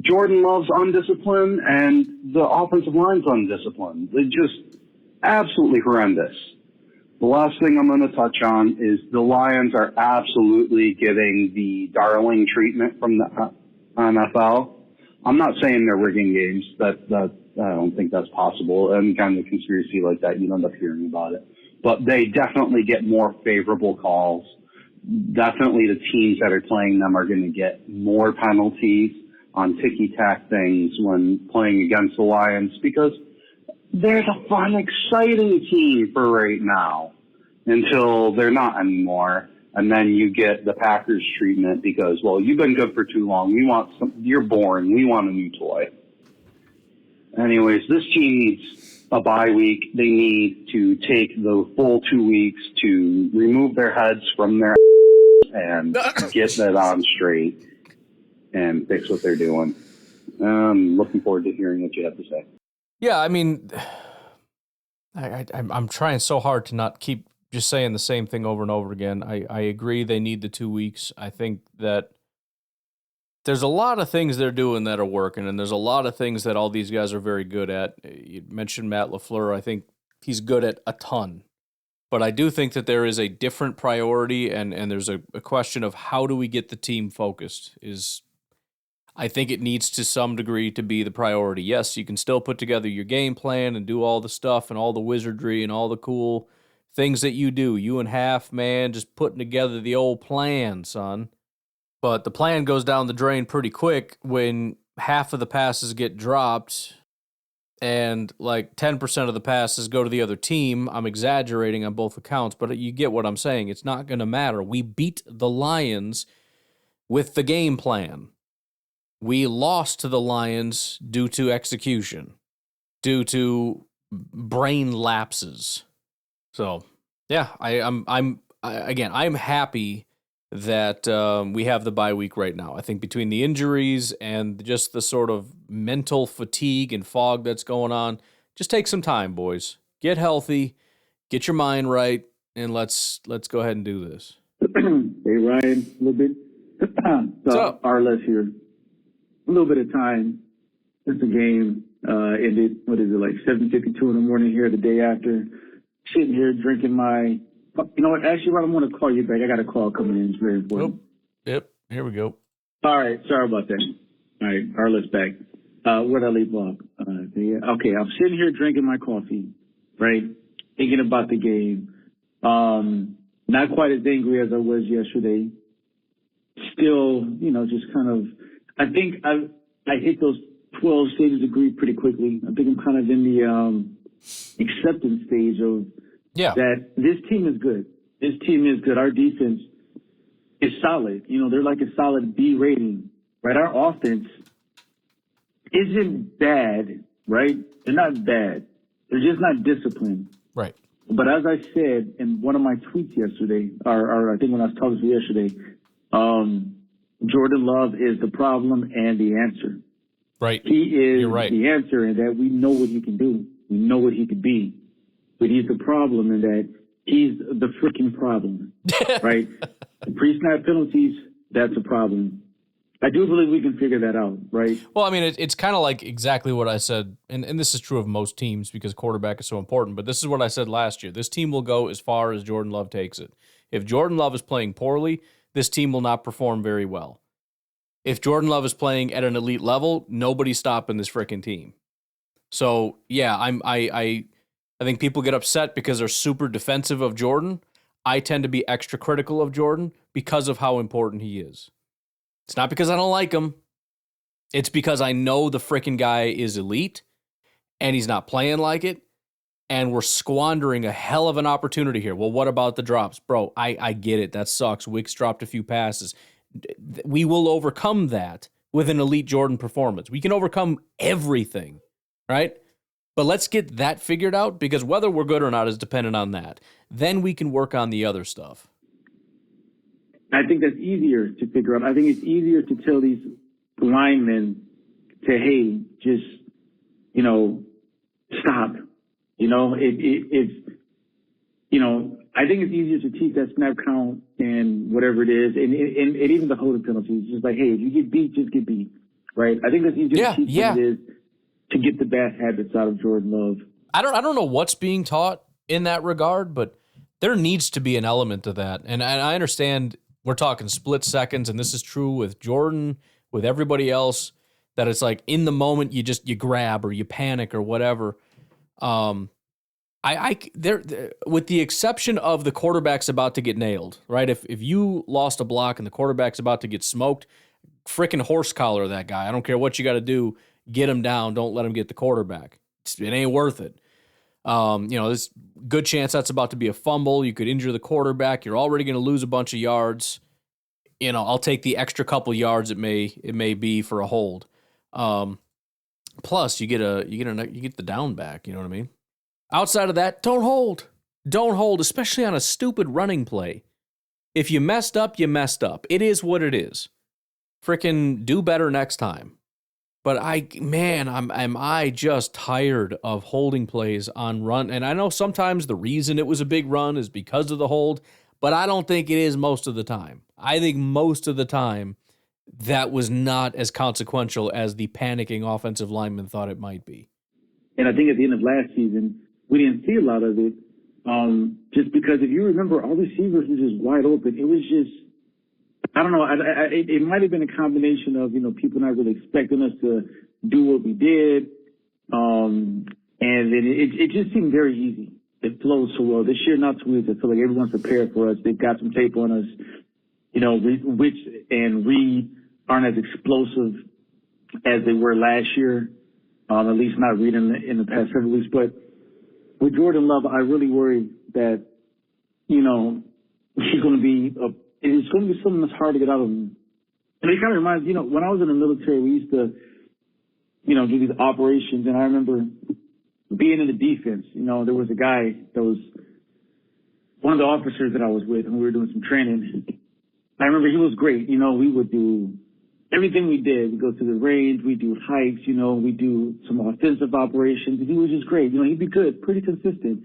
Speaker 9: Jordan Love's undiscipline and the offensive line's undiscipline. They're just absolutely horrendous. The last thing I'm going to touch on is the Lions are absolutely getting the darling treatment from the NFL. I'm not saying they're rigging games. That I don't think that's possible. Any kind of conspiracy like that, you end up hearing about it. But they definitely get more favorable calls. Definitely the teams that are playing them are going to get more penalties on ticky-tack things when playing against the Lions, because they're the fun, exciting team for right now until they're not anymore. And then you get the Packers treatment because, well, you've been good for too long. You're boring. We want a new toy. Anyways, this team needs a bye week. They need to take the full 2 weeks to remove their heads from their and get that on straight and fix what they're doing. Looking forward to hearing what you have to say.
Speaker 4: Yeah, I mean, I'm trying so hard to not keep just saying the same thing over and over again. I agree they need the 2 weeks. I think that there's a lot of things they're doing that are working, and there's a lot of things that all these guys are very good at. You mentioned Matt LaFleur. I think he's good at a ton. But I do think that there is a different priority, and there's a question of how do we get the team focused. I think it needs to some degree to be the priority. Yes, you can still put together your game plan and do all the stuff and all the wizardry and all the cool things that you do. You and Half, man, just putting together the old plan, son. But the plan goes down the drain pretty quick when half of the passes get dropped and like 10% of the passes go to the other team. I'm exaggerating on both accounts, but you get what I'm saying. It's not going to matter. We beat the Lions with the game plan. We lost to the Lions due to execution, due to brain lapses. So, yeah, I'm happy that we have the bye week right now. I think between the injuries and just the sort of mental fatigue and fog that's going on, just take some time, boys. Get healthy, get your mind right, and let's go ahead and do this.
Speaker 10: Hey, Ryan, a little bit.
Speaker 4: What's up?
Speaker 10: Arles here. A little bit of time since the game ended. What is it, like 7:52 in the morning here the day after? Sitting here drinking my... You know what? Actually, Ron, I'm going to call you back. I got a call coming in. It's very important.
Speaker 4: Yep. Here we go.
Speaker 10: All right. Sorry about that. All right. Arlen's back. Where'd I leave off? Okay. I'm sitting here drinking my coffee, right? Thinking about the game. Not quite as angry as I was yesterday. Still, just kind of... I think I hit those 12 stages of grief pretty quickly. I think I'm kind of in the acceptance stage of that this team is good. This team is good. Our defense is solid. They're like a solid B rating, right? Our offense isn't bad, right? They're not bad. They're just not disciplined.
Speaker 4: Right.
Speaker 10: But as I said in one of my tweets yesterday, or I think when I was talking to you yesterday, Jordan Love is the problem and the answer.
Speaker 4: Right.
Speaker 10: He is
Speaker 4: You're right.
Speaker 10: the answer in that we know what he can do. We know what he could be. But he's the problem in that he's the freaking problem. Right? The pre-snap penalties, that's a problem. I do believe we can figure that out, right?
Speaker 4: Well, I mean, it's kind of like exactly what I said, and this is true of most teams because quarterback is so important, but this is what I said last year. This team will go as far as Jordan Love takes it. If Jordan Love is playing poorly, this team will not perform very well. If Jordan Love is playing at an elite level, nobody's stopping this freaking team. So, yeah, I think people get upset because they're super defensive of Jordan. I tend to be extra critical of Jordan because of how important he is. It's not because I don't like him. It's because I know the freaking guy is elite and he's not playing like it. And we're squandering a hell of an opportunity here. Well, what about the drops? Bro, I get it. That sucks. Wicks dropped a few passes. We will overcome that with an elite Jordan performance. We can overcome everything, right? But let's get that figured out because whether we're good or not is dependent on that. Then we can work on the other stuff.
Speaker 10: I think that's easier to figure out. I think it's easier to tell these linemen to, hey, just, stop. I think it's easier to teach that snap count and whatever it is, and even the holding penalties. Just like, hey, if you get beat, just get beat, right? I think that's easier to teach than it is to get the bad habits out of Jordan Love.
Speaker 4: I don't know what's being taught in that regard, but there needs to be an element to that. And I understand we're talking split seconds, and this is true with Jordan, with everybody else, that it's like in the moment you grab or you panic or whatever. With the exception of the quarterback's about to get nailed, right? If you lost a block and the quarterback's about to get smoked, freaking horse collar that guy. I don't care what you got to do, get him down. Don't let him get the quarterback. It ain't worth it. There's good chance that's about to be a fumble. You could injure the quarterback. You're already going to lose a bunch of yards. I'll take the extra couple yards it may be for a hold. Plus you get the down back. You know what I mean? Outside of that, don't hold. Don't hold, especially on a stupid running play. If you messed up, you messed up. It is what it is. Frickin' do better next time. But am I just tired of holding plays on run? And I know sometimes the reason it was a big run is because of the hold, but I don't think it is most of the time. I think most of the time that was not as consequential as the panicking offensive lineman thought it might be.
Speaker 10: And I think at the end of last season, we didn't see a lot of it, just because if you remember, all receivers were just wide open. It was just, I don't know, it might have been a combination of, people not really expecting us to do what we did, and then it just seemed very easy. It flowed so well. This year, not so easy. I feel like everyone's prepared for us. They've got some tape on us. Rich and Reed aren't as explosive as they were last year, at least not Reed in the past several weeks, but with Jordan Love, I really worry that, he's going to be it's going to be something that's hard to get out of him. And it kind of reminds, when I was in the military, we used to, do these operations, and I remember being in the defense. There was a guy that was one of the officers that I was with, and we were doing some training. I remember he was great. We would do everything we did. We go to the range, we do hikes, we do some offensive operations. And he was just great. He'd be good, pretty consistent.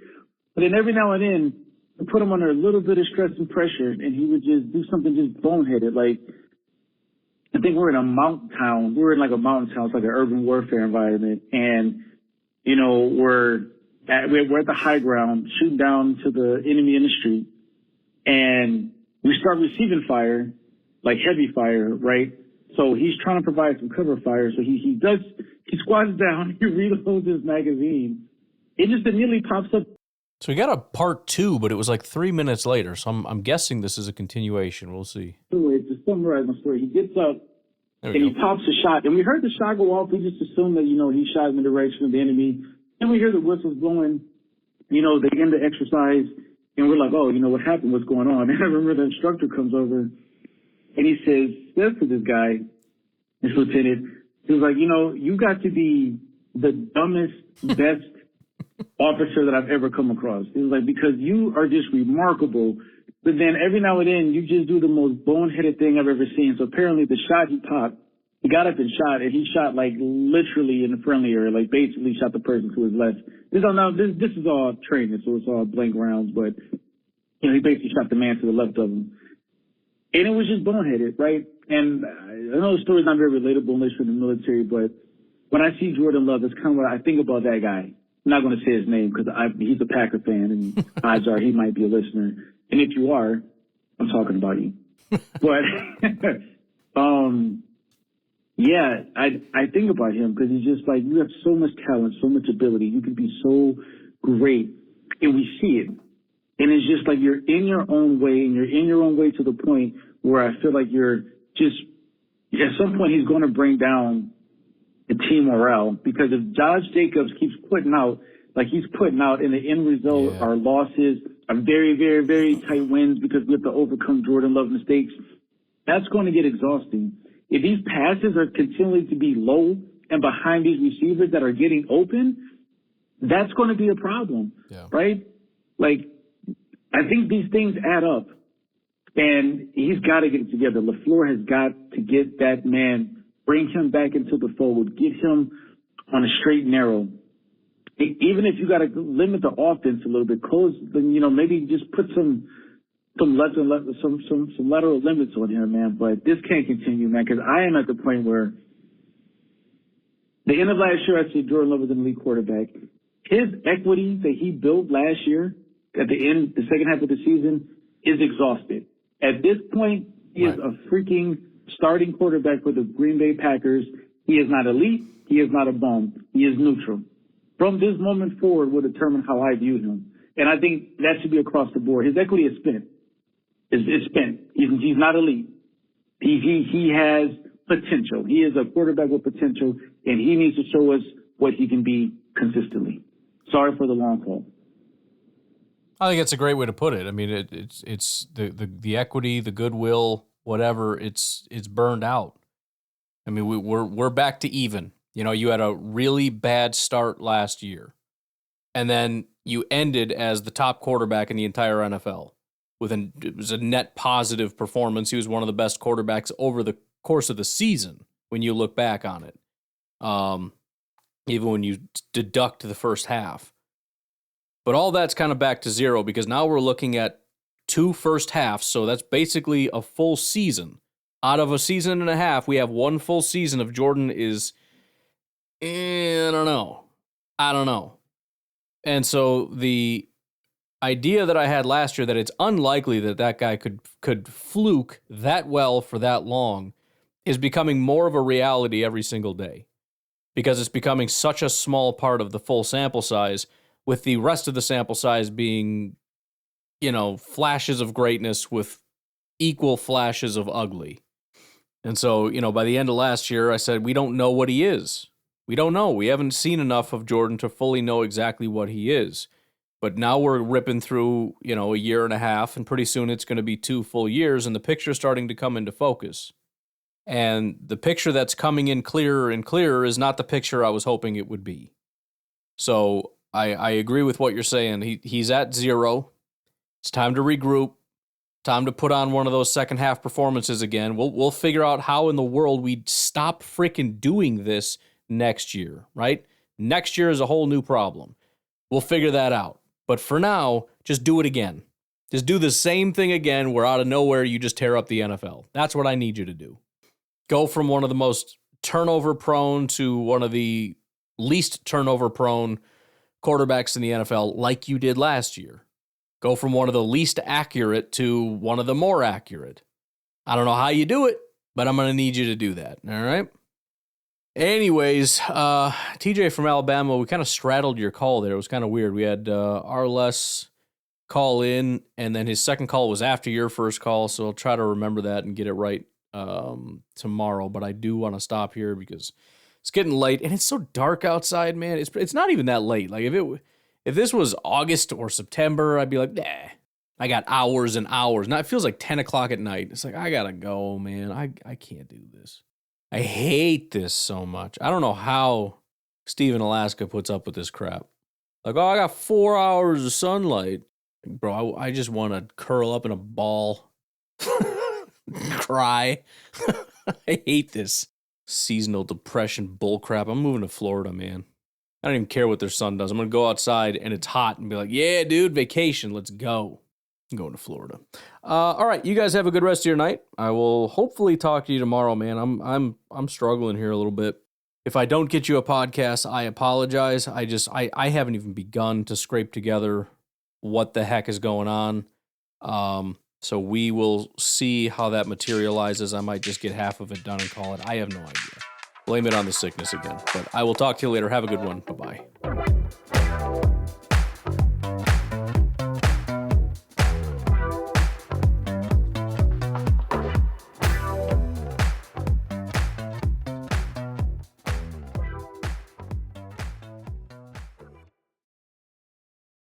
Speaker 10: But then every now and then, we put him under a little bit of stress and pressure, and he would just do something just boneheaded. Like, I think we're in a mountain town. We're in like a mountain town. It's like an urban warfare environment. And, we're at the high ground, shooting down to the enemy in the street. And we start receiving fire, like heavy fire, right? So he's trying to provide some cover fire. So he squats down, he reloads his magazine. It just immediately pops up.
Speaker 4: So we got a part 2, but it was like 3 minutes later. So I'm guessing this is a continuation. We'll see.
Speaker 10: Anyway, to summarize my story, he gets up and he pops a shot. And we heard the shot go off. We just assumed that, he shot in the direction of the enemy. And we hear the whistles blowing. They end the exercise. And we're like, oh, what happened? What's going on? And I remember the instructor comes over and he says to this guy, this lieutenant, he was like, you got to be the dumbest, best officer that I've ever come across. He was like, because you are just remarkable. But then every now and then you just do the most boneheaded thing I've ever seen. So apparently the shot he popped, he got up and shot, and he shot like literally in the friendly area, like basically shot the person to his left. This is all training, so it's all blank rounds, but he basically shot the man to the left of him. And it was just boneheaded, right? And I know the story's not very relatable unless you're in the military, but when I see Jordan Love, that's kind of what I think about that guy. I'm not going to say his name because he's a Packer fan, and odds are he might be a listener. And if you are, I'm talking about you. But, yeah, I think about him because he's just like, you have so much talent, so much ability. You can be so great, and we see it. And it's just like you're in your own way, and you're in your own way to the point where I feel like you're just, at some point he's going to bring down the team morale, because if Josh Jacobs keeps putting out like he's putting out, and the end result are losses, are very, very, very tight wins because we have to overcome Jordan Love mistakes, that's going to get exhausting. If these passes are continually to be low and behind these receivers that are getting open, that's going to be a problem, right? Like, I think these things add up, and he's got to get it together. LaFleur has got to get that man bring him back into the fold, get him on a straight and narrow. Even if you got to limit the offense a little bit, maybe just put some lateral limits on him, man. But this can't continue, man, because I am at the point where the end of last year, I said Jordan Love was an elite quarterback. His equity that he built last year at the second half of the season is exhausted. At this point, he is a freaking starting quarterback for the Green Bay Packers. He is not elite. He is not a bum. He is neutral. From this moment forward will determine how I view him. And I think that should be across the board. His equity is spent. It's spent. He's not elite. He has potential. He is a quarterback with potential, and he needs to show us what he can be consistently. Sorry for the long call.
Speaker 4: I think that's a great way to put it. I mean, it's the equity, the goodwill, whatever. It's burned out. I mean, we're back to even. You know, you had a really bad start last year, and then you ended as the top quarterback in the entire NFL. It was a net positive performance. He was one of the best quarterbacks over the course of the season when you look back on it, even when you deduct the first half. But all that's kind of back to zero because now we're looking at 2 first halves, so that's basically a full season. Out of a season and a half, we have 1 full season of Jordan is, I don't know. And so the idea that I had last year that it's unlikely that guy could fluke that well for that long is becoming more of a reality every single day because it's becoming such a small part of the full sample size, with the rest of the sample size being, flashes of greatness with equal flashes of ugly. And so, by the end of last year, I said, we don't know what he is. We don't know. We haven't seen enough of Jordan to fully know exactly what he is. But now we're ripping through, a year and a half, and pretty soon it's going to be 2 full years, and the picture's starting to come into focus. And the picture that's coming in clearer and clearer is not the picture I was hoping it would be. So I agree with what you're saying. He's at 0. It's time to regroup. Time to put on one of those second half performances again. We'll figure out how in the world we stop freaking doing this next year, right? Next year is a whole new problem. We'll figure that out. But for now, just do it again. Just do the same thing again where out of nowhere you just tear up the NFL. That's what I need you to do. Go from one of the most turnover-prone to one of the least turnover-prone quarterbacks in the NFL like you did last year. Go from one of the least accurate to one of the more accurate. I don't know how you do it, but I'm going to need you to do that, all right? Anyways, TJ from Alabama, we kind of straddled your call there. It was kind of weird. We had Arles call in, and then his second call was after your first call, so I'll try to remember that and get it right tomorrow. But I do want to stop here because it's getting late, and it's so dark outside, man. It's not even that late. Like, if this was August or September, I'd be like, nah, I got hours and hours. Now it feels like 10 o'clock at night. It's like, I got to go, man. I can't do this. I hate this so much. I don't know how Steve in Alaska puts up with this crap. Like, oh, I got 4 hours of sunlight. Bro, I just want to curl up in a ball. Cry. I hate this seasonal depression bullcrap. I'm moving to Florida, man. I don't even care what their sun does. I'm going to go outside and it's hot and be like, yeah, dude, vacation. Let's go. I'm going to Florida. All right, you guys have a good rest of your night. I will hopefully talk to you tomorrow, man. I'm struggling here a little bit. If I don't get you a podcast, I apologize. I haven't even begun to scrape together what the heck is going on. So we will see how that materializes. I might just get half of it done and call it. I have no idea. Blame it on the sickness again. But I will talk to you later. Have a good one. Bye-bye.